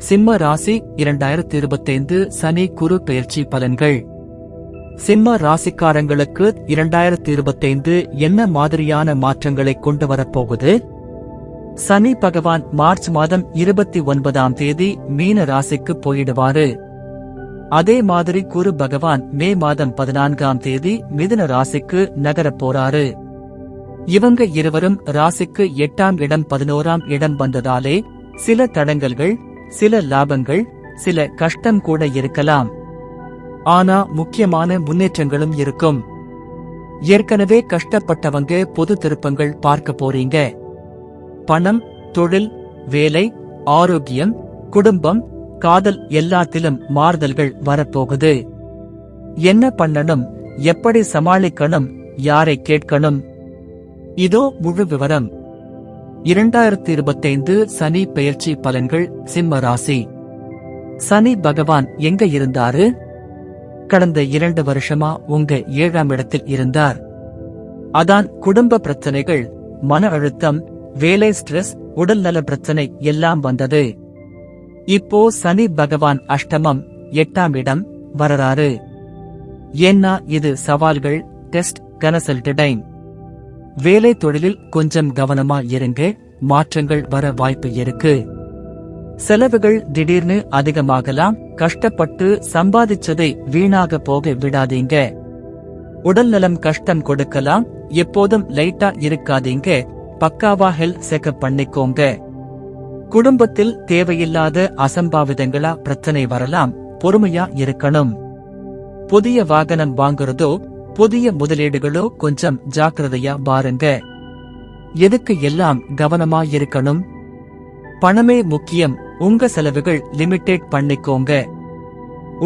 சிம்ம ராசி 2025 சனி குரு பெயர்ச்சி பலன்கள். சிம்ம ராசிக்காரங்களுக்கு 2025 என்ன மாதிரியான மாற்றங்களை கொண்டு வரப்போகுது? சனி பகவான் மார்ச் மாதம் 29ஆம் தேதி மீன ராசிக்கு போயிடுவாரு. அதே மாதிரி குரு பகவான் மே மாதம் 14ஆம் தேதி மிதுன ராசிக்கு நகரப் போறாரு. இவங்க இருவரும் ராசிக்கு 8ஆம் இடம் 11ஆம் இடம் வந்ததாலே சில தடங்கல்கள், சில லாபங்கள், சில கஷ்டம் கூட இருக்கலாம். ஆனா முக்கியமான முன்னேற்றங்களும் இருக்கும். ஏற்கனவே கஷ்டப்பட்டவங்க பொது திருப்பங்கள் பார்க்க போறீங்க. பணம், தொழில், வேலை, ஆரோக்கியம், குடும்பம், காதல் எல்லாத்திலும் மாறுதல்கள் வரப்போகுது. என்ன பண்ணணும், எப்படி சமாளிக்கணும், யாரை கேட்கணும்? இதோ முழு விவரம். 2025 சனி பெயர்ச்சி பலன்கள். சிம்ம ராசி. சனி பகவான் எங்க இருந்தாரு? கடந்த 2 வருஷமா உங்க 7ஆம் இடத்தில் இருந்தார். அதான் குடும்ப பிரச்சனைகள், மன அழுத்தம், வேலை ஸ்ட்ரெஸ், உடல்நல பிரச்சனை எல்லாம் வந்தது. இப்போ சனி பகவான் அஷ்டமம் 8ஆம் இடம் வரறாரு. ஏன்னா இது சவால்கள், டெஸ்ட், கன்சல்ட் டைம். வேலை தொழிலில் கொஞ்சம் கவனமா இருங்க, மாற்றங்கள் வர வாய்ப்பு இருக்கு. செலவுகள் திடீர்னு அதிகமாகலாம். கஷ்டப்பட்டு சம்பாதிச்சதை வீணாக போக விடாதீங்க. உடல்நலம் கஷ்டம் கொடுக்கலாம். எப்போதும் லைட்டா இருக்காதீங்க. பக்காவா ஹெல்த் செக்கப் பண்ணிக்கோங்க. குடும்பத்தில் தேவையில்லாத அசம்பாவிதங்களா பிரச்சனை வரலாம். பொறுமையா இருக்கணும். புதிய வாகனம் வாங்குறதோ, புதிய முதலீடுகளோ கொஞ்சம் ஜாக்கிரதையா பாருங்க. எதுக்கு எல்லாம் கவனமா இருக்கணும்? பணமே முக்கியம். உங்க செலவுகள் லிமிட்டேட் பண்ணிக்கோங்க.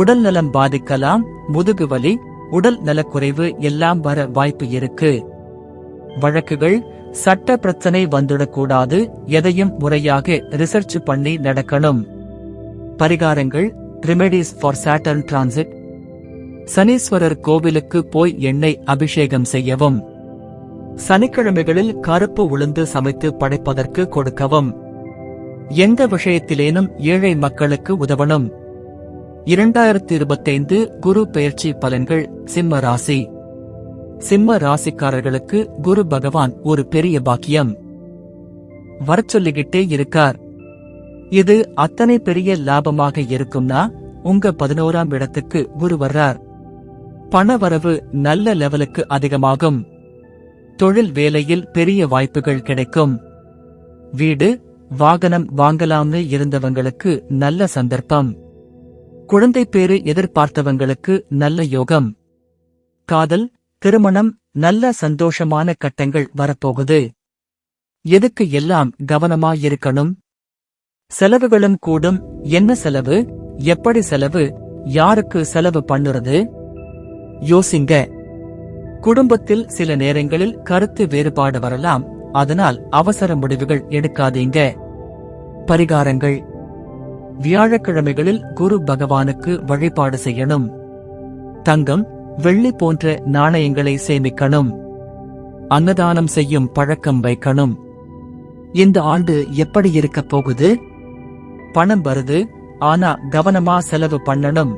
உடல் நலம் பாதிக்கலாம். முதுகு வலி, உடல் நலக்குறைவு எல்லாம் வர வாய்ப்பு இருக்கு. வழக்குகள், சட்ட பிரச்சனை வந்துடக்கூடாது. எதையும் முறையாக ரிசர்ச் பண்ணி நடக்கணும். பரிகாரங்கள், remedies for Saturn transit. Saneeswarar கோவிலுக்கு போய் எண்ணெய் அபிஷேகம் செய்யவும். சனிக்கிழமைகளில் கருப்பு உளுந்து சமைத்து படைப்பதற்கு கொடுக்கவும். எந்த விஷயத்திலேனும் ஏழை மக்களுக்கு உதவணும். 2025 குரு பெயர்ச்சி பலன்கள். சிம்ம ராசி. சிம்ம ராசிக்காரர்களுக்கு குரு பகவான் ஒரு பெரிய பாக்கியம் வரச் சொல்லிக்கிட்டே இருக்கார். இது அத்தனை பெரிய லாபமாக இருக்கும்னா உங்க 11ஆம் இடத்துக்கு குரு வர்றார். பணவரவு நல்ல லெவலுக்கு அதிகமாகும். தொழில் வேலையில் பெரிய வாய்ப்புகள் கிடைக்கும். வீடு, வாகனம் வாங்கலாம்னு இருந்தவங்களுக்கு நல்ல சந்தர்ப்பம். குழந்தை பேறு எதிர்பார்த்தவங்களுக்கு நல்ல யோகம். காதல், திருமணம், நல்ல சந்தோஷமான கட்டங்கள் வரப்போகுது. எதுக்கு எல்லாம் கவனமாயிருக்கணும்? செலவுகளும் கூடும். என்ன செலவு, எப்படி செலவு, யாருக்கு செலவு பண்ணுறது? யோசிங்க. குடும்பத்தில் சில நேரங்களில் கருத்து வேறுபாடு வரலாம். அதனால் அவசர முடிவுகள் எடுக்காதீங்க. பரிகாரங்கள். வியாழக்கிழமைகளில் குரு பகவானுக்கு வழிபாடு செய்யணும். தங்கம், வெள்ளி போன்ற நாணயங்களை சேமிக்கணும். அன்னதானம் செய்யும் பழக்கம் வைக்கணும். இந்த ஆண்டு எப்படி இருக்கப் போகுது? பணம் வருது, ஆனா கவனமா செலவு பண்ணணும்.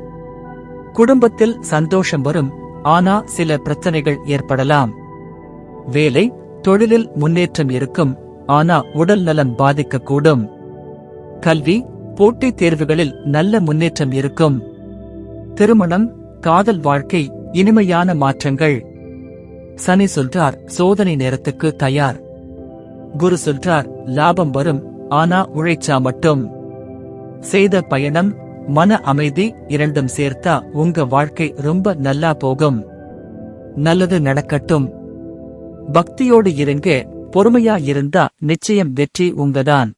குடும்பத்தில் சந்தோஷம் வரும், ஆனா சில பிரச்சனைகள் ஏற்படலாம். வேலை, தொழிலில் முன்னேற்றம் இருக்கும், ஆனா உடல் நலம் பாதிக்கக்கூடும். கல்வி, போட்டித் தேர்வுகளில் நல்ல முன்னேற்றம் இருக்கும். திருமணம், காதல் வாழ்க்கை, இனிமையான மாற்றங்கள். சனி சொல்றார் சோதனை நேரத்துக்கு தயார். குரு சொல்றார் லாபம் வரும், ஆனா உழைச்சா மட்டும். செய்த பயணம், மன அமைதி இரண்டும் சேர்த்தா உங்க வாழ்க்கை ரொம்ப நல்லா போகும். நல்லது நடக்கட்டும். பக்தியோடு இருங்க. பொறுமையா இருந்தா நிச்சயம் வெற்றி உங்கதான்.